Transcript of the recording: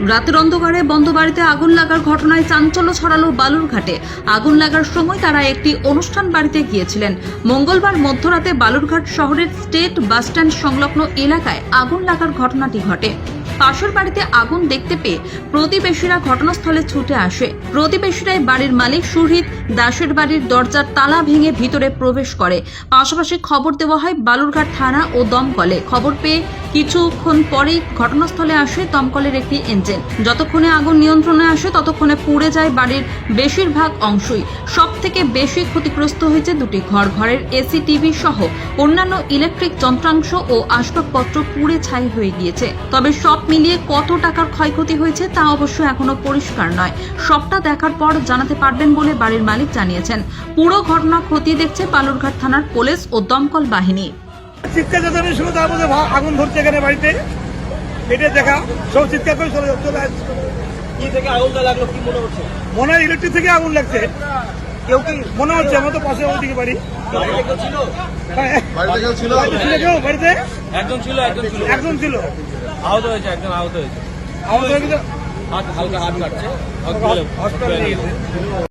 রাতের অন্ধকারে বন্ধ বাড়িতে আগুন লাগার ঘটনায় চাঞ্চল্য ছড়ালো বালুরঘাটে। আগুন লাগার সময় তারা একটি অনুষ্ঠান বাড়িতে গিয়েছিলেন। মঙ্গলবার মধ্যরাতে বালুরঘাট শহরের স্টেট বাসস্ট্যান্ড সংলগ্ন এলাকায় আগুন লাগার ঘটনাটি ঘটে। পাশের বাড়িতে আগুন দেখতে পেয়ে প্রতিবেশীরা ঘটনাস্থলে ছুটে আসে। প্রতিবেশীরাই বাড়ির মালিক সুহৃদ দাসের বাড়ির দরজার তালা ভেঙে ভিতরে প্রবেশ করে। পাশাপাশি খবর দেওয়া হয় বালুরঘাট থানা ও দমকলে। খবর পেয়ে কিছুক্ষণ পরেই ঘটনাস্থলে আসে দমকলের একটি ইঞ্জিন। যতক্ষণে আগুন নিয়ন্ত্রণে আসে ততক্ষণে পুড়ে যায় বাড়ির বেশিরভাগ অংশই। সবথেকে বেশি ক্ষতিগ্রস্ত হয়েছে দুটি ঘর। ঘরের এসি, টিভি সহ অন্যান্য ইলেকট্রিক যন্ত্রাংশ ও আসবাবপত্র পুড়ে ছাই হয়ে গিয়েছে। তবে সব মিলিয়ে কত টাকার ক্ষয়ক্ষতি হয়েছে তা অবশ্য এখনো পরিষ্কার নয়। সবটা দেখার পর জানাতে পারবেন বলে বাড়ির মালিক জানিয়েছেন। পুরো ঘটনা খতিয়ে দেখছে বালুরঘাট থানার পুলিশ ও দমকল বাহিনী। চিৎকার চেঁচামেচি শুনে তার মধ্যে আগুন ধরছে এখানে বাড়িতে, এটা দেখা সব চিৎকার করে চলে আসছে। কি থেকে আগুনটা লাগলো কি মনে হচ্ছে? মনে হয় ইলেকট্রিক থেকে আগুন লাগছে, কেউ কি মনে হচ্ছে। আমার তো পাশে ওইদিকে বাড়ি। বাড়িতে কেউ ছিল? বাড়িতে ছিল কেউ? বাড়িতে একজন ছিল। একজন ছিল, আহত হয়েছে, একজন আহত হয়েছে। আহত হয়ে গেছে, হালকা হাত কাটছে। হসপিটালে নিয়ে গেছে।